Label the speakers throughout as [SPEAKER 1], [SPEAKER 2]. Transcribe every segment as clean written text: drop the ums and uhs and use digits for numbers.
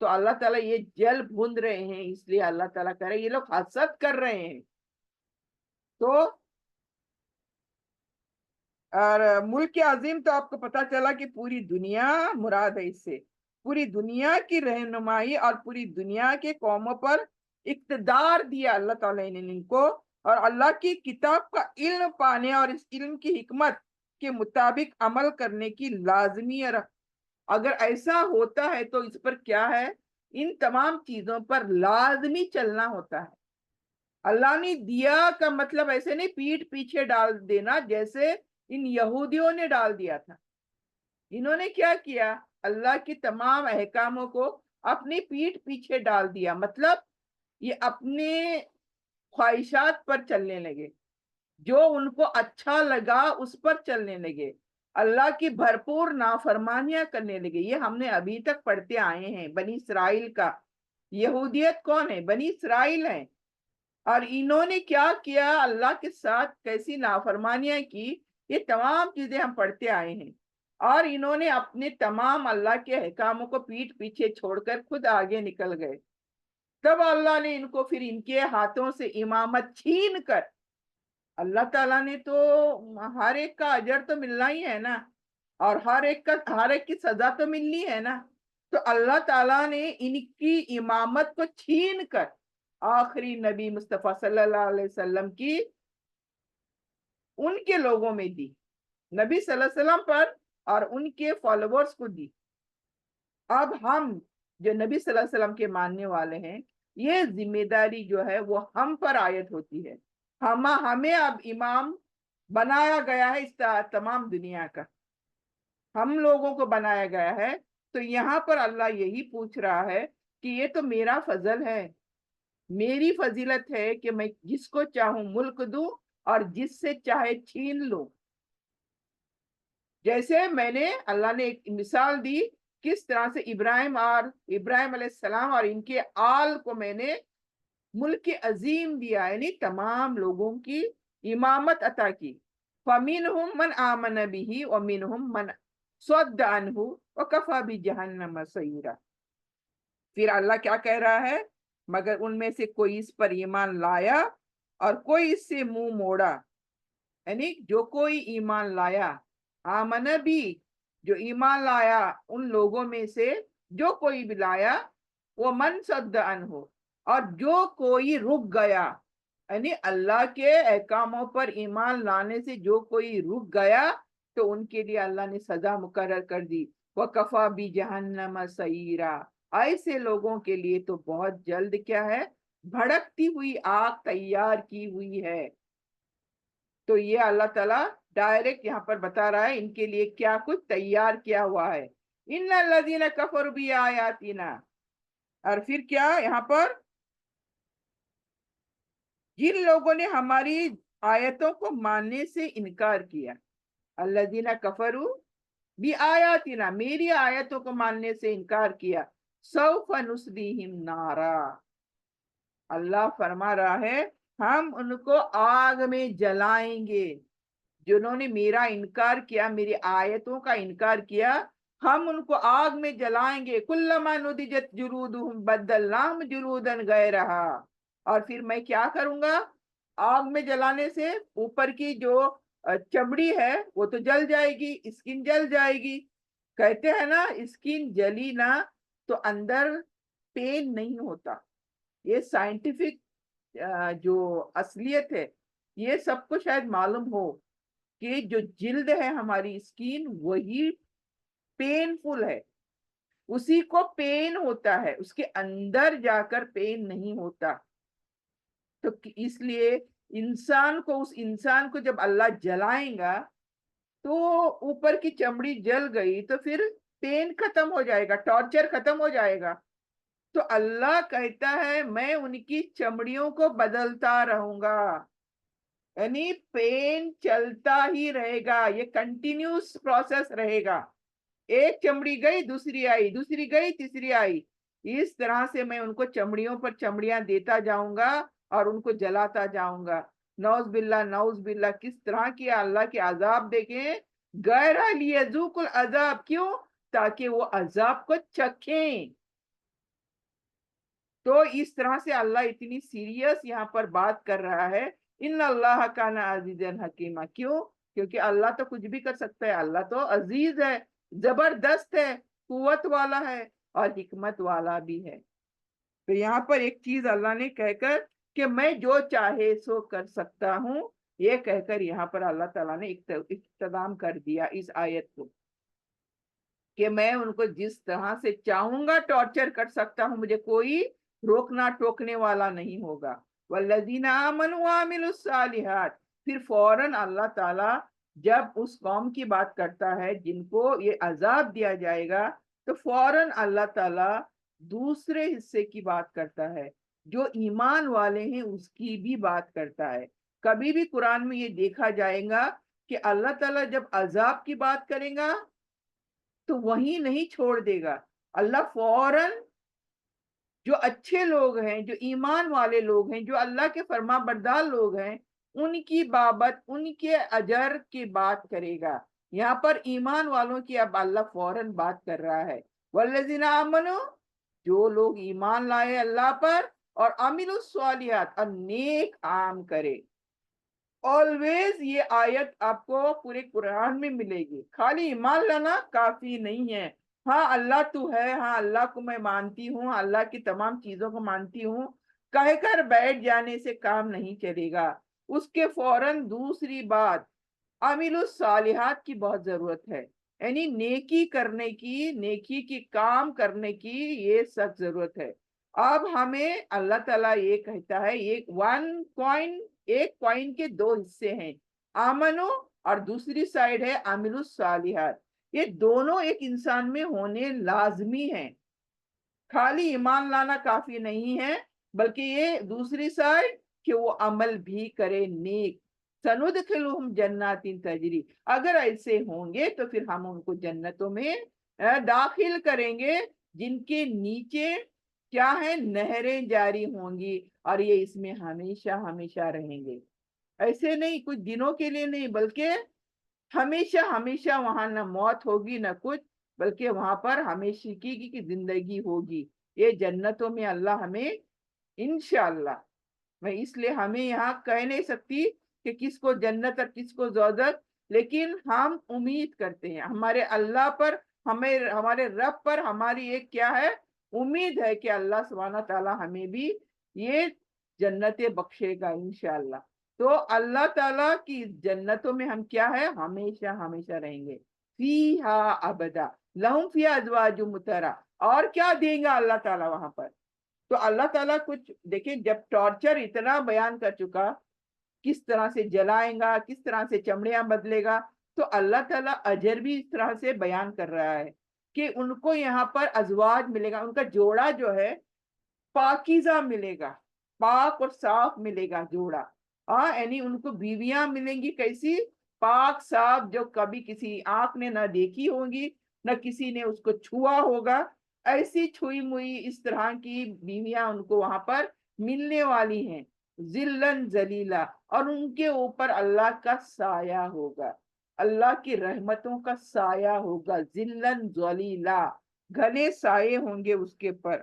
[SPEAKER 1] تو اللہ تعالیٰ یہ جل بھون رہے ہیں، اس لیے اللہ تعالیٰ کہہ رہے ہیں یہ لوگ حسد کر رہے ہیں. تو اور ملک عظیم تو آپ کو پتا چلا کہ پوری دنیا مراد ہے اس سے. پوری دنیا کی رہنمائی اور پوری دنیا کے قوموں پر اقتدار دیا اللہ تعالیٰ نے ان کو، اور اللہ کی کتاب کا علم پانے اور اس علم کی حکمت کے مطابق عمل کرنے کی لازمی ہے. اگر ایسا ہوتا ہے تو اس پر کیا ہے، ان تمام چیزوں پر لازمی چلنا ہوتا ہے. اللہ نے دیا کا مطلب ایسے نہیں پیٹ پیچھے ڈال دینا جیسے ان یہودیوں نے ڈال دیا تھا. انہوں نے کیا کیا، اللہ کی تمام احکاموں کو اپنی پیٹ پیچھے ڈال دیا، مطلب یہ اپنے خواہشات پر چلنے لگے، جو ان کو اچھا لگا اس پر چلنے لگے، اللہ کی بھرپور نافرمانیاں کرنے لگے. یہ ہم نے ابھی تک پڑھتے آئے ہیں بنی اسرائیل کا. یہودیت کون ہے؟ بنی اسرائیل ہیں. اور انہوں نے کیا کیا، اللہ کے ساتھ کیسی نافرمانیاں کی، یہ تمام چیزیں ہم پڑھتے آئے ہیں. اور انہوں نے اپنے تمام اللہ کے احکاموں کو پیٹ پیچھے چھوڑ کر خود آگے نکل گئے. تب اللہ نے ان کو پھر ان کے ہاتھوں سے امامت چھین کر، اللہ تعالیٰ نے تو ہر ایک کا اجر تو ملنا ہی ہے نا، اور ہر ایک کی سزا تو ملنی ہے نا. تو اللہ تعالیٰ نے ان کی امامت کو چھین کر آخری نبی مصطفیٰ صلی اللہ علیہ وسلم کی ان کے لوگوں میں دی، نبی صلی اللہ علیہ وسلم پر اور ان کے فالوورز کو دی. اب ہم جو نبی صلی اللہ علیہ وسلم کے ماننے والے ہیں، یہ ذمہ داری جو ہے وہ ہم پر عائد ہوتی ہے. ہمیں اب امام بنایا گیا ہے اس تمام دنیا کا، ہم لوگوں کو بنایا گیا ہے. تو یہاں پر اللہ یہی پوچھ رہا ہے کہ یہ تو میرا فضل ہے، میری فضیلت ہے کہ میں جس کو چاہوں ملک دوں اور جس سے چاہے چھین لوں. جیسے میں نے، اللہ نے ایک مثال دی کس طرح سے ابراہیم علیہ السلام اور ان کے آل کو میں نے ملک عظیم دیا، یعنی تمام لوگوں کی امامت عطا کی. فَمِنْهُمْ مَنْ آمَنَ بِهِ وَمِنْهُمْ مَنْ صَدَّ عَنْهُ وَكَفَى بِجَهَنَّمَ سَعِيرًا. پھر اللہ کیا کہہ رہا ہے، مگر ان میں سے کوئی اس پر ایمان لایا اور کوئی اس سے منہ موڑا. یعنی جو کوئی ایمان لایا، آمن بھی، جو ایمان لایا ان لوگوں میں سے جو کوئی بھی لایا، وہ من صد عنہ، اور جو کوئی رک گیا، یعنی اللہ کے احکاموں پر ایمان لانے سے جو کوئی رک گیا تو ان کے لیے اللہ نے سزا مقرر کر دی. وَكَفَى بِجَهَنَّمَ سَعِيرًا. ایسے لوگوں کے لیے تو بہت جلد کیا ہے، بھڑکتی ہوئی آگ تیار کی ہوئی ہے. تو یہ اللہ تعالیٰ ڈائریکٹ یہاں پر بتا رہا ہے ان کے لیے کیا کچھ تیار کیا ہوا ہے. ان الذین کفروا بآیاتنا، اور پھر کیا یہاں پر، جن لوگوں نے ہماری آیتوں کو ماننے سے انکار کیا. الذین کفروا بآیاتنا، میری آیتوں کو ماننے سے انکار کیا. سوف نصلیہم نارا، اللہ فرما رہا ہے ہم ان کو آگ میں جلائیں گے. جنہوں نے میرا انکار کیا، میری آیتوں کا انکار کیا، ہم ان کو آگ میں جلائیں گے. کلما نضجت جلودہم بدلناہم جلودا غیرہا. اور پھر میں کیا کروں گا، آگ میں جلانے سے اوپر کی جو چمڑی ہے وہ تو جل جائے گی، اسکن جل جائے گی. کہتے ہیں نا اسکن جلی نا تو اندر پین نہیں ہوتا. یہ سائنٹیفک جو اصلیت ہے، یہ سب کو شاید معلوم ہو کہ جو جلد ہے ہماری اسکن وہی پین فل ہے، اسی کو پین ہوتا ہے، اس کے اندر جا کر پین نہیں ہوتا. تو اس لیے اس انسان کو جب اللہ جلائیں گا تو اوپر کی چمڑی جل گئی تو پھر پین ختم ہو جائے گا، ٹارچر ختم ہو جائے گا. تو اللہ کہتا ہے میں ان کی چمڑیوں کو بدلتا رہوں گا، یعنی پین چلتا ہی رہے گا، یہ کنٹینیوس پروسیس رہے گا. ایک چمڑی گئی دوسری آئی، دوسری گئی تیسری آئی، اس طرح سے میں ان کو چمڑیوں پر چمڑیاں دیتا جاؤں گا اور ان کو جلاتا جاؤں گا. نعوذ باللہ نعوذ باللہ. کس طرح کی اللہ کے عذاب دیکھیں، غیر لیذوق العذاب، کیوں؟ تاکہ وہ عذاب کو چکھیں. تو اس طرح سے اللہ اتنی سیریس یہاں پر بات کر رہا ہے، ان اللہ کان عزیزن حکیمہ، کیوں؟ کیونکہ اللہ تو کچھ بھی کر سکتا ہے، اللہ تو عزیز ہے، زبردست ہے، قوت والا ہے اور حکمت والا بھی ہے۔ تو یہاں پر ایک چیز اللہ نے کہہ کر کہ میں جو چاہے سو کر سکتا ہوں، یہ کہہ کر یہاں پر اللہ تعالیٰ نے اختتام کر دیا اس آیت کو، کہ میں ان کو جس طرح سے چاہوں گا ٹارچر کر سکتا ہوں، مجھے کوئی روکنا ٹوکنے والا نہیں ہوگا۔ والذین آمنوا وعملوا الصالحات، پھر فوراً اللہ تعالیٰ جب اس قوم کی بات کرتا ہے جن کو یہ عذاب دیا جائے گا، تو فوراً اللہ تعالیٰ دوسرے حصے کی بات کرتا ہے، جو ایمان والے ہیں اس کی بھی بات کرتا ہے۔ کبھی بھی قرآن میں یہ دیکھا جائے گا کہ اللہ تعالیٰ جب عذاب کی بات کرے گا تو وہیں نہیں چھوڑ دے گا، اللہ فوراً جو اچھے لوگ ہیں، جو ایمان والے لوگ ہیں، جو اللہ کے فرما بردار لوگ ہیں، ان کی بابت، ان کے اجر کی بات کرے گا۔ یہاں پر ایمان والوں کی اب اللہ فوراً بات کر رہا ہے، والذین آمنوا، جو لوگ ایمان لائے اللہ پر، اور عملوا الصالحات، اور نیک عام کرے۔ آلویز یہ آیت آپ کو پورے قرآن میں ملے گی، خالی ایمان لانا کافی نہیں ہے۔ ہاں اللہ تو ہے، ہاں اللہ کو میں مانتی ہوں، اللہ کی تمام چیزوں کو مانتی ہوں، کہہ کر بیٹھ جانے سے کام نہیں چلے گا۔ اس کے فوراً دوسری بات عامل الصالحات کی بہت ضرورت ہے، یعنی نیکی کرنے کی، نیکی کی کام کرنے کی یہ سخت ضرورت ہے۔ اب ہمیں اللہ تعالیٰ یہ کہتا ہے، ایک کوائن کے دو حصے ہیں، آمنو اور دوسری سائڈ ہے عامل الصالحات۔ یہ دونوں ایک انسان میں ہونے لازمی ہیں، خالی ایمان لانا کافی نہیں ہے، بلکہ یہ دوسری سائڈ کہ وہ عمل بھی کرے نیک۔ سندخلہم جنات تجری، اگر ایسے ہوں گے تو پھر ہم ان کو جنتوں میں داخل کریں گے، جن کے نیچے کیا ہے، نہریں جاری ہوں گی، اور یہ اس میں ہمیشہ ہمیشہ رہیں گے۔ ایسے نہیں کچھ دنوں کے لیے نہیں، بلکہ ہمیشہ ہمیشہ وہاں نہ موت ہوگی نہ کچھ، بلکہ وہاں پر ہمیشہ کی زندگی ہوگی۔ یہ جنتوں میں اللہ ہمیں انشاءاللہ، میں اس لیے ہمیں یہاں کہہ نہیں سکتی کہ کس کو جنت اور کس کو دوزخ، لیکن ہم امید کرتے ہیں ہمارے اللہ پر، ہمارے رب پر ہماری ایک کیا ہے، امید ہے کہ اللہ سبحانہ تعالیٰ ہمیں بھی یہ جنتیں بخشے گا انشاءاللہ۔ تو اللہ تعالیٰ کی جنتوں میں ہم کیا ہے، ہمیشہ ہمیشہ رہیں گے، فیہا ابدا، لہم فیہا ازواج مطہرہ، اور کیا دیں گا اللہ تعالیٰ وہاں پر۔ تو اللہ تعالیٰ کچھ دیکھیں، جب ٹارچر اتنا بیان کر چکا، کس طرح سے جلائیں گا، کس طرح سے چمڑیاں بدلے گا، تو اللہ تعالیٰ اجر بھی اس طرح سے بیان کر رہا ہے کہ ان کو یہاں پر ازواج ملے گا، ان کا جوڑا جو ہے پاکیزہ ملے گا، پاک اور صاف ملے گا جوڑا۔ یعنی ان کو بیویاں ملیں گی کیسی، پاک صاف، جو کبھی کسی آنکھ نے نہ دیکھی ہوں گی، نہ کسی نے اس کو چھوا ہوگا، ایسی چھوئی موئی اس طرح کی بیویاں ان کو وہاں پر ملنے والی ہیں، ذلن ذلیلا، اور ان کے اوپر اللہ کا سایہ ہوگا، اللہ کی رحمتوں کا سایہ ہوگا، ذلن ذلیلا، گھنے سائے ہوں گے اس کے پر۔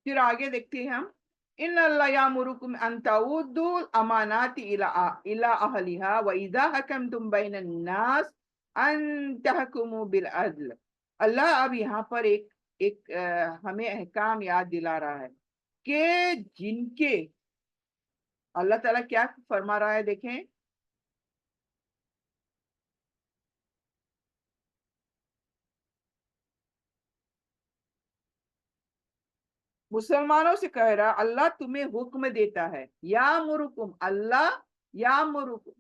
[SPEAKER 1] پھر آگے دیکھتے ہیں ہم، ان اللہ یامرکم ان تعودوا الامانات الی اہلها واذا حکمتم بین الناس ان تحکموا بالعدل۔ اللہ اب یہاں پر ایک ہمیں احکام یاد دلا رہا ہے کہ جن کے، اللہ تعالیٰ کیا فرما رہا ہے، دیکھیں، مسلمانوں سے کہہ رہا اللہ تمہیں حکم دیتا ہے، یامرکم، اللہ یامرکم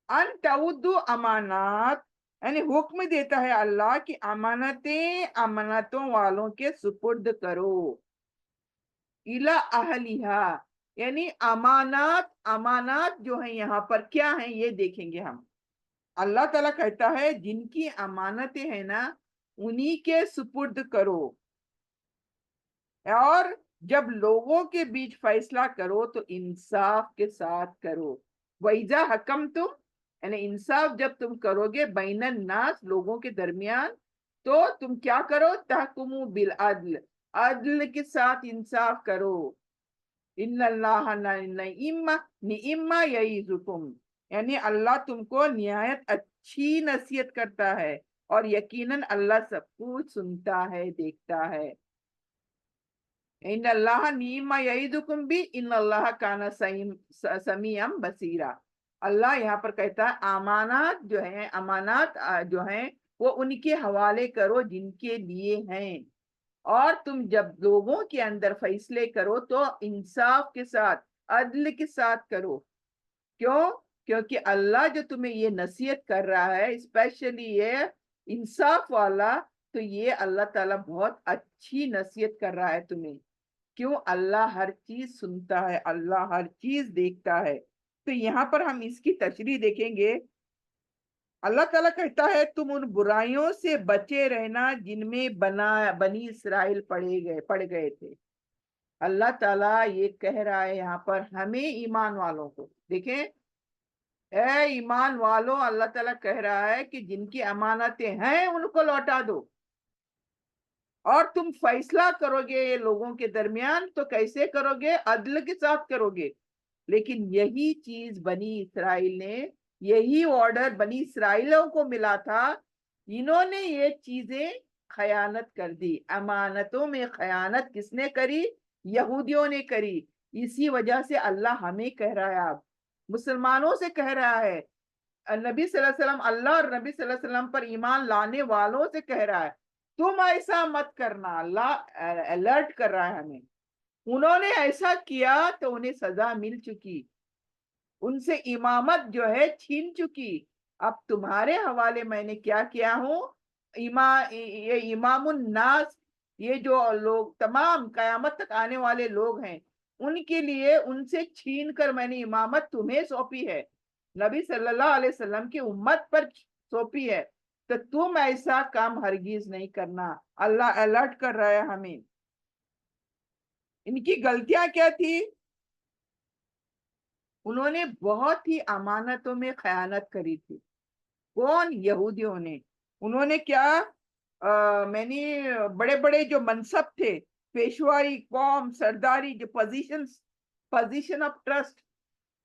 [SPEAKER 1] ان تعودوا امانات، یعنی حکم دیتا ہے اللہ کی امانتیں امانتوں والوں کے سپرد کرو، الی اہلیہا، یعنی امانات جو ہیں یہاں پر کیا ہیں یہ دیکھیں گے ہم۔ اللہ تعالیٰ کہتا ہے جن کی امانتیں ہیں نا، انہی کے سپرد کرو، اور جب لوگوں کے بیچ فیصلہ کرو تو انصاف کے ساتھ کرو. وَإِذَا حَكَمْتُمْ یعنی انصاف جب تم کرو گے بین الناس لوگوں کے درمیان تو تم کیا کرو؟ تحکموا بالعدل عدل کے ساتھ انصاف کرو. ان اللہ نعم یعظکم یعنی اللہ تم کو نہایت اچھی نصیحت کرتا ہے اور یقیناً اللہ سب کچھ سنتا ہے دیکھتا ہے. ان اللہ نعم یعظکم بھی ان اللہ کان سمیعا بصیرا. اللہ یہاں پر کہتا ہے امانات جو ہیں وہ ان کے حوالے کرو جن کے لیے ہیں، اور تم جب لوگوں کے اندر فیصلے کرو تو انصاف کے ساتھ عدل کے ساتھ کرو. کیوں؟ کیونکہ اللہ جو تمہیں یہ نصیحت کر رہا ہے اسپیشلی یہ انصاف والا، تو یہ اللہ تعالیٰ بہت اچھی نصیحت کر رہا ہے تمہیں. کیوں؟ اللہ ہر چیز سنتا ہے، اللہ ہر چیز دیکھتا ہے. تو یہاں پر ہم اس کی تشریح دیکھیں گے. اللہ تعالیٰ کہتا ہے تم ان برائیوں سے بچے رہنا جن میں بنی اسرائیل پڑ گئے تھے. اللہ تعالیٰ یہ کہہ رہا ہے یہاں پر ہمیں ایمان والوں کو. دیکھیں اے ایمان والوں، اللہ تعالیٰ کہہ رہا ہے کہ جن کی امانتیں ہیں ان کو لوٹا دو، اور تم فیصلہ کرو گے لوگوں کے درمیان تو کیسے کرو گے؟ عدل کے ساتھ کرو گے. لیکن یہی چیز بنی اسرائیل نے، یہی آرڈر بنی اسرائیلوں کو ملا تھا، انہوں نے یہ چیزیں خیانت کر دی. امانتوں میں خیانت کس نے کری؟ یہودیوں نے کری. اسی وجہ سے اللہ ہمیں کہہ رہا ہے، اب مسلمانوں سے کہہ رہا ہے، نبی صلی اللہ علیہ وسلم اللہ اور نبی صلی اللہ علیہ وسلم پر ایمان لانے والوں سے کہہ رہا ہے تم ایسا مت کرنا. اللہ الرٹ کر رہا ہے ہمیں. انہوں نے ایسا کیا تو انہیں سزا مل چکی، ان سے امامت جو ہے چھین چکی. اب تمہارے حوالے میں نے کیا کیا ہوں؟ یہ امام الناس، یہ جو لوگ تمام قیامت تک آنے والے لوگ ہیں ان کے لیے ان سے چھین کر میں نے امامت تمہیں سونپی ہے، نبی صلی اللہ علیہ وسلم کی امت پر سونپی ہے. تو تم ایسا کام ہرگز نہیں کرنا. اللہ الرٹ کر رہا ہے ہمیں. ان کی غلطیاں کیا تھی؟ انہوں نے بہت ہی امانتوں میں خیانت کری تھی. کون؟ یہودیوں نے. انہوں نے کیا؟ میں نے بڑے بڑے جو منصب تھے، پیشوائی، قوم، سرداری، جو پوزیشن آف ٹرسٹ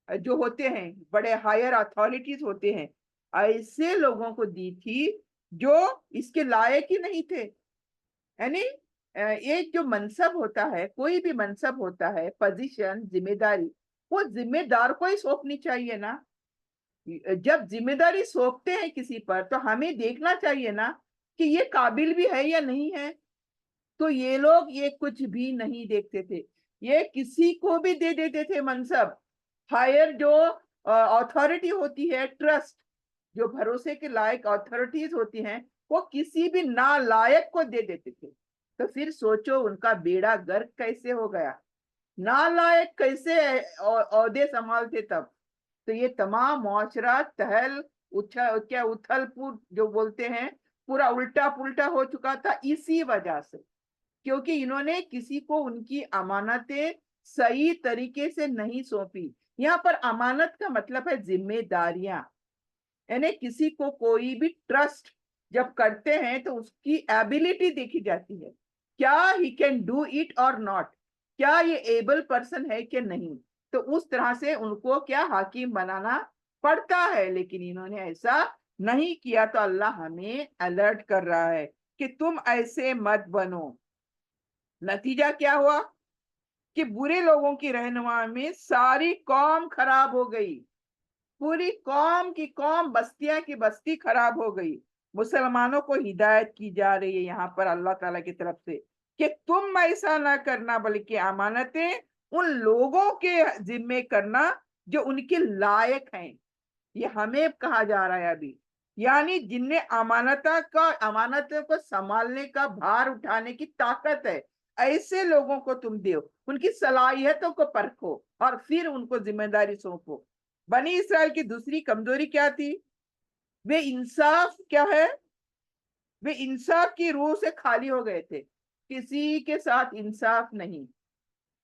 [SPEAKER 1] جو ہوتے ہیں، بڑے ہائر اتھارٹیز ہوتے ہیں، ایسے لوگوں کو دی تھی جو اس کے لائق ہی نہیں تھے. یعنی ایک جو منصب ہوتا ہے، کوئی بھی منصب ہوتا ہے، پوزیشن، ذمہ داری، وہ ذمہ دار کو ہی سونپنی چاہیے نا. جب ذمہ داری سونپتے ہیں کسی پر تو ہمیں دیکھنا چاہیے نا کہ یہ قابل بھی ہے یا نہیں ہے. تو یہ لوگ یہ کچھ بھی نہیں دیکھتے تھے، یہ کسی کو بھی دے دیتے تھے منصب. ہائر جو اتھارٹی ہوتی ہے، ٹرسٹ، جو بھروسے کے لائق اتھارٹیز ہوتی ہیں، وہ کسی بھی نالائق کو دے دیتے تھے. تو پھر سوچو ان کا بیڑا گرک کیسے ہو گیا، نالائق کیسے عہدے سنبھالتے تب. تو یہ تمام معاشرہ اتھل پوٹ جو بولتے ہیں، پورا الٹا پلٹا ہو چکا تھا اسی وجہ سے، کیونکہ انہوں نے کسی کو ان کی امانتیں صحیح طریقے سے نہیں سونپی. یہاں پر امانت کا مطلب ہے ذمہ داریاں. یعنی کسی کو کوئی بھی ٹرسٹ جب کرتے ہیں تو اس کی ایبلٹی دیکھی جاتی ہے، کیا ہی کین ڈو اٹ اور ناٹ، کیا یہ ایبل پرسن ہے کہ نہیں. تو اس طرح سے ان کو کیا حاکم بنانا پڑتا ہے. لیکن انہوں نے ایسا نہیں کیا. تو اللہ ہمیں الرٹ کر رہا ہے کہ تم ایسے مت بنو. نتیجہ کیا ہوا کہ برے لوگوں کی رہنمائی میں ساری قوم خراب ہو گئی، پوری قوم کی قوم، بستیاں کی بستی خراب ہو گئی. مسلمانوں کو ہدایت کی جا رہی ہے یہاں پر اللہ تعالیٰ کی طرف سے کہ تم ایسا نہ کرنا، بلکہ امانتیں ان لوگوں کے ذمے کرنا جو ان کے لائق ہیں. یہ ہمیں کہا جا رہا ہے ابھی، یعنی جن نے امانتوں کو سنبھالنے کا بھار اٹھانے کی طاقت ہے، ایسے لوگوں کو تم دیو، ان کی صلاحیتوں کو پرکھو اور پھر ان کو ذمہ داری سونپو. بنی اسرائیل کی دوسری کمزوری کیا تھی؟ وہ انصاف کیا ہے؟ وہ انصاف کی روح سے خالی ہو گئے تھے، کسی کے ساتھ انصاف نہیں.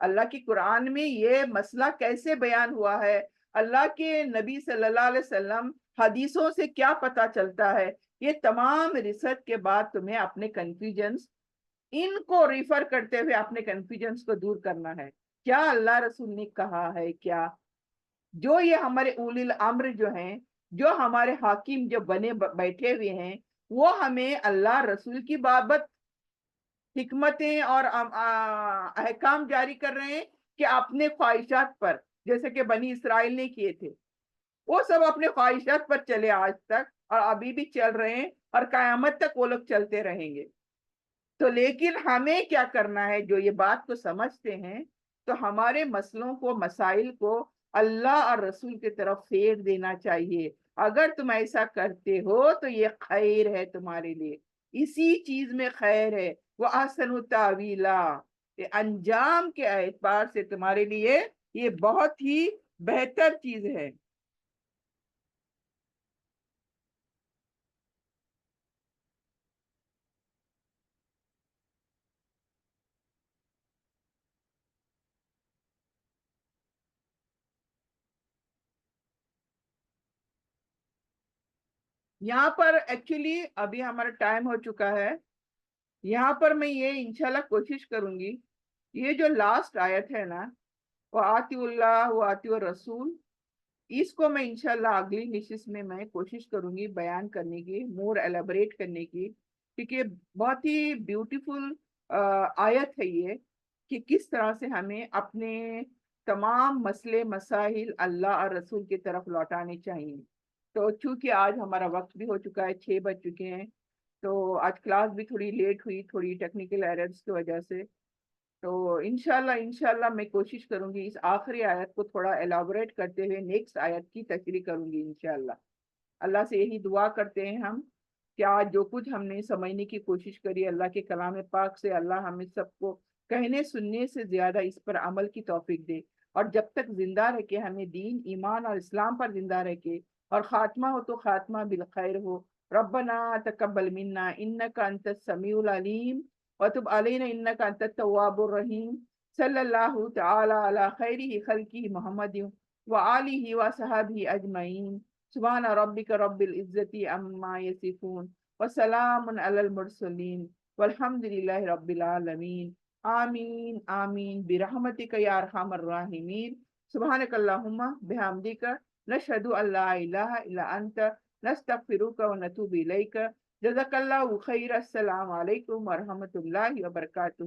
[SPEAKER 1] اللہ کی قرآن میں یہ مسئلہ کیسے بیان ہوا ہے, اللہ کے نبی صلی اللہ علیہ وسلم حدیثوں سے کیا پتا چلتا ہے, یہ تمام ریسرچ کے بعد تمہیں اپنے کنفیوژنس ان کو ریفر کرتے ہوئے اپنے کنفیوژنس کو دور کرنا ہے. کیا اللہ رسول نے کہا ہے, کیا جو یہ ہمارے اولی الامر جو ہیں, جو ہمارے حاکم جو بنے بیٹھے ہوئے ہیں, وہ ہمیں اللہ رسول کی بابت حکمتیں اور احکام جاری کر رہے ہیں کہ اپنے خواہشات پر, جیسے کہ بنی اسرائیل نے کیے تھے, وہ سب اپنے خواہشات پر چلے آج تک اور ابھی بھی چل رہے ہیں اور قیامت تک وہ لوگ چلتے رہیں گے. تو لیکن ہمیں کیا کرنا ہے, جو یہ بات کو سمجھتے ہیں تو ہمارے مسئلوں کو, مسائل کو اللہ اور رسول کی طرف پھیر دینا چاہیے. اگر تم ایسا کرتے ہو تو یہ خیر ہے تمہارے لیے, اسی چیز میں خیر ہے. وہ احسن تاویلا, انجام کے اعتبار سے تمہارے لیے یہ بہت ہی بہتر چیز ہے. یہاں پر ایکچولی ابھی ہمارا ٹائم ہو چکا ہے. یہاں پر میں یہ انشاءاللہ کوشش کروں گی, یہ جو لاسٹ آیت ہے نا, وہ آتی اللہ و آتی الرسول, اس کو میں انشاءاللہ اگلی نشست میں کوشش کروں گی بیان کرنے کی, مور ایلیبریٹ کرنے کی, کیونکہ بہت ہی بیوٹیفل آیت ہے یہ, کہ کس طرح سے ہمیں اپنے تمام مسئلے مسائل اللہ اور رسول کی طرف لوٹانے چاہیے. تو چونکہ آج ہمارا وقت بھی ہو چکا ہے, 6 بج چکے ہیں, تو آج کلاس بھی تھوڑی لیٹ ہوئی, تھوڑی ٹیکنیکل ایررز کی وجہ سے. تو انشاءاللہ میں کوشش کروں گی اس آخری آیت کو تھوڑا ایلابوریٹ کرتے ہوئے نیکسٹ آیت کی تشریح کروں گی انشاءاللہ. اللہ سے یہی دعا کرتے ہیں ہم کہ آج جو کچھ ہم نے سمجھنے کی کوشش کری, اللہ کے کلام پاک سے اللہ ہمیں سب کو کہنے سننے سے زیادہ اس پر عمل کی توفیق دے, اور جب تک زندہ رہ کے ہمیں دین, ایمان اور اسلام پر زندہ رہ کے, اور خاتمہ ہو تو خاتمہ بالخیر ہو. ربنا تقبل منا انک انت السمیع العلیم وتب علینا انک انت التواب الرحیم. صلی اللہ تعالی علی خیرہ خلقہ محمد وآلہ وصحبہ اجمعین. سبحان ربک رب العزت عما یصفون وسلام علی المرسلین والحمد للہ رب العالمین. آمین آمین برحمتک یا ارحم الراحمین. سبحانک اللہم بحمدک نشہد ان لا الہ الا انت نستغفرک ونتوب الیک. جزاک اللہ خیر. السلام علیکم ورحمۃ اللہ وبرکاتہ.